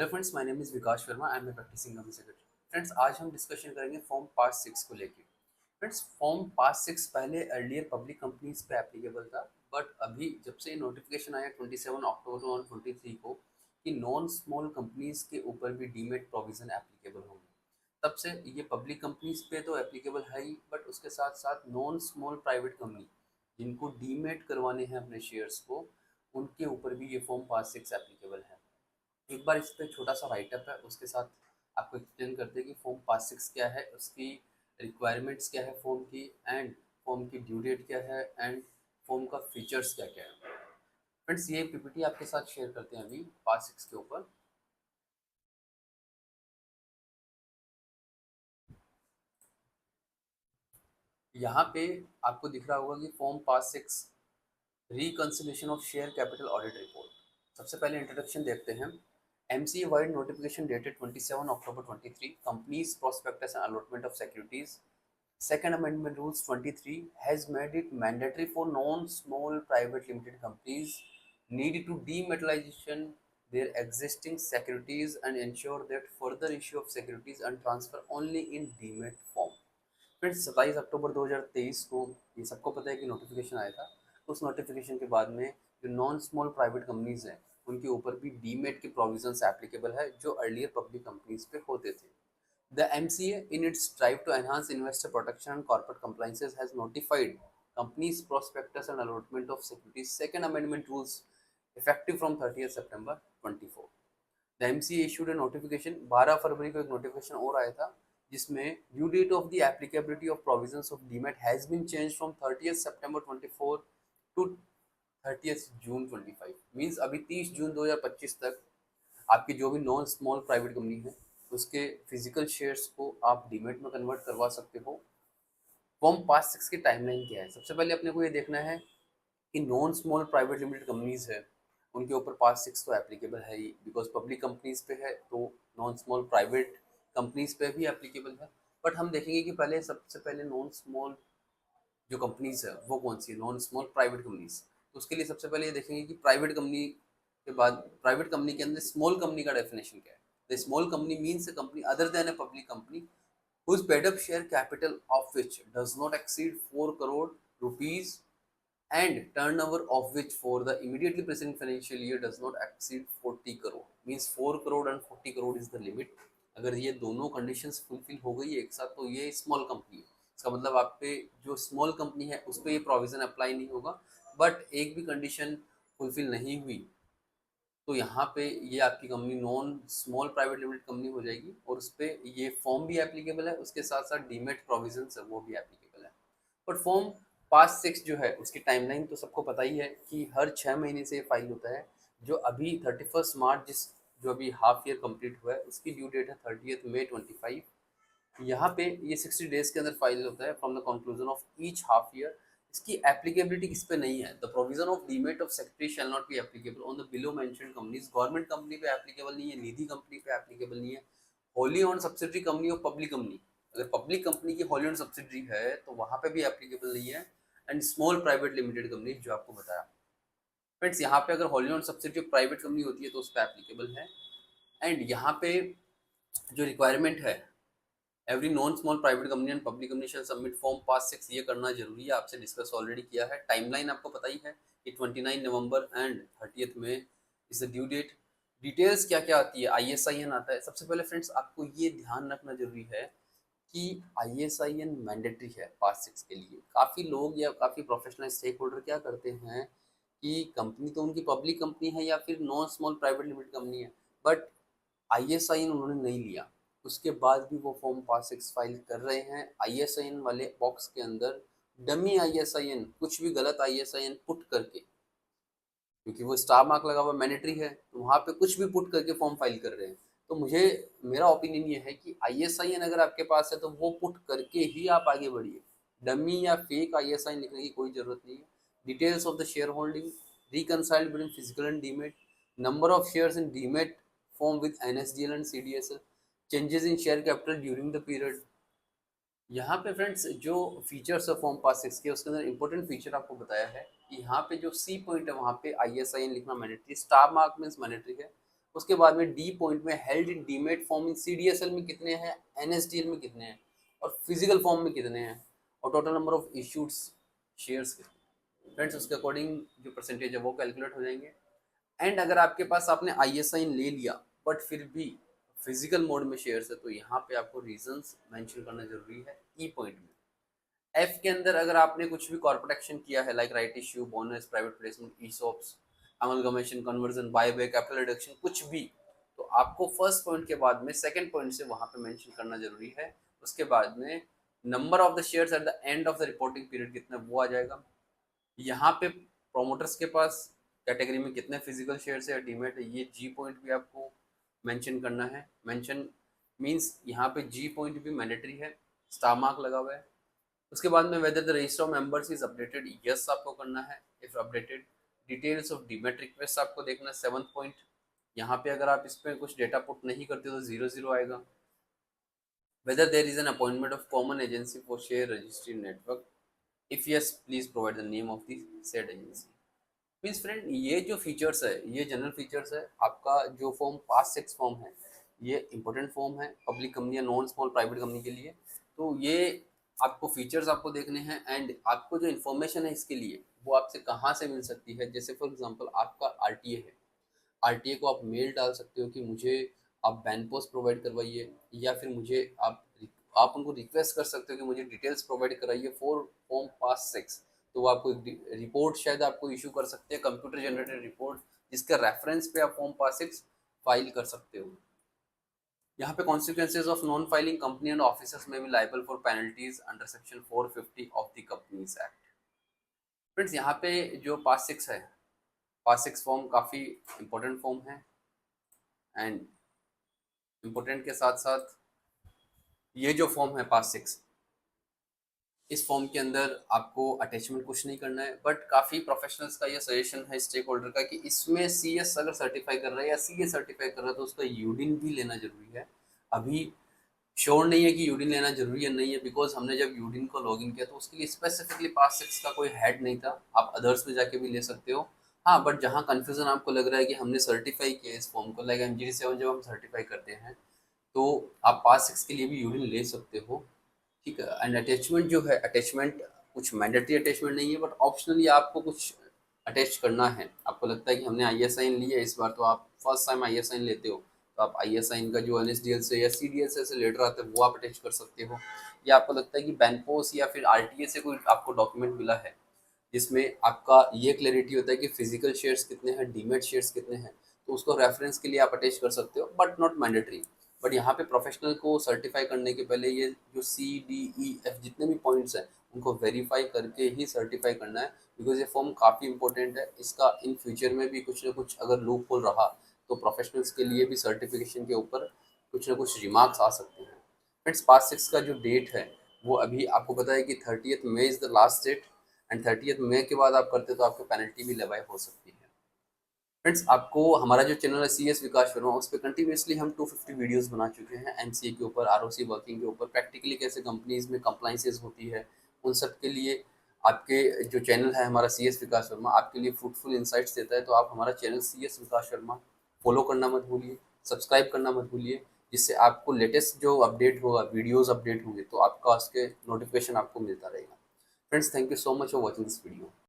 Hello friends, my name is Vikas Sharma. I am a practicing company secretary. Friends, आज हम discussion करेंगे form PAS 6 को लेके। फ्रेंड्स, फॉर्म पास 6 पहले अर्लियर पब्लिक कंपनीज पे एप्लीकेबल था, बट अभी जब से नोटिफिकेशन आया 27 अक्टूबर 2023 को कि नॉन स्मॉल कंपनीज के ऊपर भी डीमेट प्रोविजन एप्लीकेबल होंगे, तब से ये पब्लिक कंपनीज पे तो एप्लीकेबल है ही, बट उसके साथ साथ नॉन स्मॉल प्राइवेट कंपनी जिनको डीमेट करवाने हैं अपने शेयर्स को, उनके ऊपर भी ये फॉर्म पास 6 एप्लीकेबल है। एक बार इस पे छोटा सा राइटअप है, उसके साथ आपको एक्सप्लेन करते हैं कि फॉर्म पास 6 क्या है, उसकी रिक्वायरमेंट्स क्या है फॉर्म की, एंड फॉर्म की ड्यू डेट क्या है, एंड फॉर्म का फीचर्स क्या क्या है। फ्रेंड्स, ये पीपीटी आपके साथ शेयर करते हैं अभी पास 6 के ऊपर। यहाँ पे आपको दिख रहा होगा कि form PAS 6 reconciliation of share capital audit report. सबसे पहले इंट्रोडक्शन देखते हैं। MCA wide notification dated 27 October 23, companies prospectus and allotment of securities. Second Amendment Rules 23 has made it mandatory for non-small private limited companies need to dematerialization their existing securities and ensure that further issue of securities and transfer only in demat form। फिर 27 अक्टूबर 2023 को ये सबको पता है कि notification आया था। उस नोटिफिकेशन के बाद में जो नॉन स्मॉल प्राइवेट कंपनीज हैं, उनके ऊपर भी डीमेट के प्रोविजंस एप्लीकेबल है जो अर्लियर पब्लिक कंपनीज पे होते थे। The MCA, in its drive to enhance investor protection and corporate compliances, has notified companies' prospectus and allotment of securities Second Amendment rules effective from 30th September 24। The MCA issued a notification 12 फरवरी को एक notification और आया था, जिसमें due date of the applicability of provisions of demat has been change from 30th September 24 to 30th June 25। Means अभी 30 जून 2025 तक आपकी जो भी नॉन स्मॉल प्राइवेट कंपनी है, उसके फिजिकल शेयर्स को आप डीमेट में कन्वर्ट करवा सकते हो। फॉर्म पास 6 की टाइमलाइन क्या है? सबसे पहले अपने को ये देखना है कि non small private limited companies है, उनके ऊपर पास 6 तो एप्लीकेबल है ही, बिकॉज पब्लिक कंपनीज पे है तो नॉन स्मॉल प्राइवेट कंपनीज पे भी एप्लीकेबल है। बट हम देखेंगे कि पहले सबसे पहले नॉन स्मॉल जो कंपनीज है वो कौन सी है, नॉन स्मॉल प्राइवेट कंपनीज। तो उसके लिए सबसे पहले ये देखेंगे कि प्राइवेट कंपनी के बाद प्राइवेट कंपनी के अंदर स्मॉल कंपनी का डेफिनेशन क्या है। The small company means a company other than a public company whose paid up share capital of which does not exceed 4 crore rupees and turnover of which for the immediately preceding financial year does not exceed 40 crore। means 4 crore and 40 crore is the limit। अगर ये दोनों conditions fulfil हो गई एक साथ तो ये small company है। इसका मतलब आप पे जो स्मॉल कंपनी है उस पर ये प्रोविजन अप्लाई नहीं होगा। बट एक भी कंडीशन फुलफिल नहीं हुई तो यहाँ पे ये आपकी company non small private limited company हो जाएगी, और उस पर ये फॉर्म भी एप्लीकेबल है, उसके साथ साथ डीमेट प्रोविजन है वो भी एप्लीकेबल है। बट फॉर्म पास 6 जो है उसकी टाइमलाइन तो सबको पता ही है कि हर 6 महीने से फाइल होता है। जो अभी 31 मार्च जो अभी हाफ ईयर कंप्लीट हुआ है उसकी ड्यू डेट है 30 मई 25। यहाँ पे ये 60 डेज के अंदर फाइल होता है from the conclusion of each half year. इसकी एप्लीकेबिलिटी किस पे नहीं है? The provision of demat of secretary shall not be applicable on the below mentioned companies. Government company पे एप्लीकेबल नहीं है, निधि कंपनी पे एप्लीकेबल नहीं है, wholly owned subsidiary company of public company. अगर पब्लिक कंपनी की होली ऑन सब्सिडरी है तो वहां पे भी एप्लीकेबल नहीं है। And small private limited company जो आपको बताया। फ्रेंड्स, यहाँ पे अगर wholly owned subsidiary private company होती है तो उस पर एप्लीकेबल है। एंड यहाँ पे जो रिक्वायरमेंट है, every non small private company and public company shall submit form PAS 6, ये करना जरूरी है, आपसे डिस्कस ऑलरेडी किया है। टाइमलाइन आपको पता ही है कि 29 नवंबर एंड 30 में is the due date. Details क्या क्या आती है? ISIN आता है। सबसे पहले फ्रेंड्स आपको ये ध्यान रखना जरूरी है कि ISIN मैंडेटरी है पास 6 के लिए। काफ़ी लोग या काफ़ी प्रोफेशनल स्टेक होल्डर क्या करते हैं कि कंपनी तो उनकी पब्लिक कंपनी है या फिर non small private limited company है, बट ISIN उन्होंने नहीं लिया, उसके बाद भी वो फॉर्म पास 6 फाइल कर रहे हैं। ISIN वाले बॉक्स के अंदर डमी ISIN, कुछ भी गलत ISIN पुट करके, क्योंकि वो स्टार मार्क लगा हुआ मैंडेटरी है, तो वहाँ पे कुछ भी पुट करके फॉर्म फाइल कर रहे हैं। तो मुझे मेरा ओपिनियन ये है कि ISIN अगर आपके पास है तो वो पुट करके ही आप आगे बढ़िए। डमी या फेक ISIN लिखने की कोई जरूरत नहीं है। Details of the share holding reconciled between physical and demat, number of shares in demat form with NSDL and CDSL, changes in share capital during the period. यहाँ पे फ्रेंड्स जो फीचर्स है फॉर्म पास 6 के, उसके अंदर important feature आपको बताया है कि यहाँ पे जो सी पॉइंट है वहाँ पे ISIN लिखना mandatory. Star mark means mandatory है, उसके बाद में डी पॉइंट में held in demat form in CDSL में कितने हैं, एनएसडीएल में कितने हैं और फिजिकल फॉर्म में कितने हैं और total number of issued shares कितने हैं। फ्रेंड्स उसके अकॉर्डिंग जो परसेंटेज है वो कैलकुलेट हो जाएंगे। एंड अगर आपके पास आपने आईएसआईन ले लिया बट फिर भी फिजिकल मोड में शेयर्स है तो यहाँ पे आपको रीजंस मेंशन करना जरूरी है ई पॉइंट में। एफ के अंदर अगर आपने कुछ भी कॉर्पोरेट एक्शन किया है like right issue, bonus, private placement, ESOPs, amalgamation, conversion, buyback, capital reduction, कुछ भी, तो आपको फर्स्ट पॉइंट के बाद में सेकंड पॉइंट से वहां पे मेंशन करना जरूरी है। उसके बाद में number of the shares at the end of the reporting period कितना वो आ जाएगा। यहाँ पे प्रोमोटर्स के पास कैटेगरी में कितने फिजिकल शेयर्स है या डीमेट है ये जी पॉइंट भी आपको मेंशन करना है। मेंशन मींस यहाँ पे जी पॉइंट भी मैंडेटरी है, स्टार मार्क लगा हुआ है। उसके बाद में whether the register of members is updated, yes आपको करना है if updated. Details of demat request आपको देखना है, 7th पॉइंट। यहाँ पे अगर आप इस पर कुछ डेटा पुट नहीं करते तो 0 आएगा। Whether there is an appointment of common agency for share registry network, if yes please provide the name of the said agency. Means friend ये जो फीचर्स है ये जनरल फीचर्स है। आपका जो फॉर्म पास 6 फॉर्म है ये इंपॉर्टेंट फॉर्म है पब्लिक कंपनी या नॉन स्मॉल प्राइवेट कंपनी के लिए। तो ये आपको फीचर्स आपको देखने हैं एंड आपको जो इन्फॉर्मेशन है इसके लिए वो आपसे कहाँ से मिल सकती है। जैसे फॉर एग्जांपल आपका आरटीए है, आरटीए को आप मेल डाल सकते हो कि मुझे आप बैन पोस्ट प्रोवाइड करवाइए, या फिर मुझे आप उनको रिक्वेस्ट कर सकते हो कि मुझे डिटेल्स प्रोवाइड कराइए फॉर फॉर्म पास 6। तो वो आपको रिपोर्ट शायद आपको इशू कर सकते हैं, कंप्यूटर जनरेटेड रिपोर्ट जिसके रेफरेंस पे आप फॉर्म पास 6 फाइल कर सकते हो। यहाँ पे consequences of non filing company and officers में भी liable for penalties under section 450 of the companies act. Friends यहाँ पे जो पास 6 है, पास 6 फॉर्म काफ़ी इंपॉर्टेंट फॉर्म है एंड इम्पोर्टेंट के साथ साथ ये जो फॉर्म है पास 6, इस फॉर्म के अंदर आपको अटैचमेंट कुछ नहीं करना है। बट काफ़ी प्रोफेशनल्स का ये सजेशन है स्टेक होल्डर का कि इसमें सीएस अगर सर्टिफाई कर रहा है या सीए सर्टिफाई कर रहा है तो उसका यूडिन भी लेना जरूरी है। अभी श्योर नहीं है कि यूडिन लेना जरूरी है नहीं है, बिकॉज हमने जब यूडिन को लॉगिन किया तो उसके लिए स्पेसिफिकली पास 6 का कोई हेड नहीं था। आप अदर्स में जाके भी ले सकते हो। हाँ बट जहाँ कन्फ्यूजन आपको लग रहा है कि हमने सर्टिफाई किया इस फॉर्म को, लाइक MGD 7 जब हम सर्टिफाई करते हैं तो आप पास 6 के लिए भी यूडिन ले सकते हो, ठीक है। एंड अटैचमेंट जो है, अटैचमेंट कुछ मैंडेटरी अटैचमेंट नहीं है बट ऑप्शनली आपको कुछ अटैच करना है। आपको लगता है कि हमने ISIN लिया है इस बार, तो आप फर्स्ट टाइम ISIN लेते हो तो आप ISIN का जो NSDL से या CDL से लेटर आता है वो आप अटैच कर सकते हो। या आपको लगता है कि बैंपोस या फिर RTA से कोई आपको डॉक्यूमेंट मिला है जिसमें आपका ये क्लैरिटी होता है कि फिजिकल शेयर्स कितने हैं, डीमेट शेयर्स कितने हैं, तो उसको रेफरेंस के लिए आप अटैच कर सकते हो बट नॉट मैंडेटरी। बट यहाँ पे प्रोफेशनल को सर्टिफाई करने के पहले ये जो CDE F जितने भी पॉइंट्स हैं उनको वेरीफाई करके ही सर्टिफाई करना है, बिकॉज ये फॉर्म काफ़ी इंपॉर्टेंट है। इसका इन फ्यूचर में भी कुछ ना कुछ अगर लूप होल रहा तो प्रोफेशनल्स के लिए भी सर्टिफिकेशन के ऊपर कुछ ना कुछ रिमार्क्स आ सकते हैं। फ्रेंड्स पास 6 का जो डेट है वो अभी आपको पता है कि 30th मई is the last date and 30th मई के बाद आप करते तो आपको पेनल्टी भी लेवाई हो सकती है। फ्रेंड्स आपको हमारा जो चैनल है CS विकास शर्मा, उस पर कंटिन्यूसली हम 250 वीडियोस बना चुके हैं MCA के ऊपर, ROC वर्किंग के ऊपर, प्रैक्टिकली कैसे कंपनीज में कंप्लाइंसेस होती है उन सब के लिए। आपके जो चैनल है हमारा CS विकास शर्मा आपके लिए फ्रूटफुल इंसाइट्स देता है, तो आप हमारा चैनल CS विकास शर्मा फॉलो करना मत भूलिए, सब्सक्राइब करना मत भूलिए, जिससे आपको लेटेस्ट जो अपडेट होगा, वीडियोज़ अपडेट होंगे तो आपका उसके नोटिफिकेशन आपको मिलता रहेगा। Friends thank you so much for watching this video.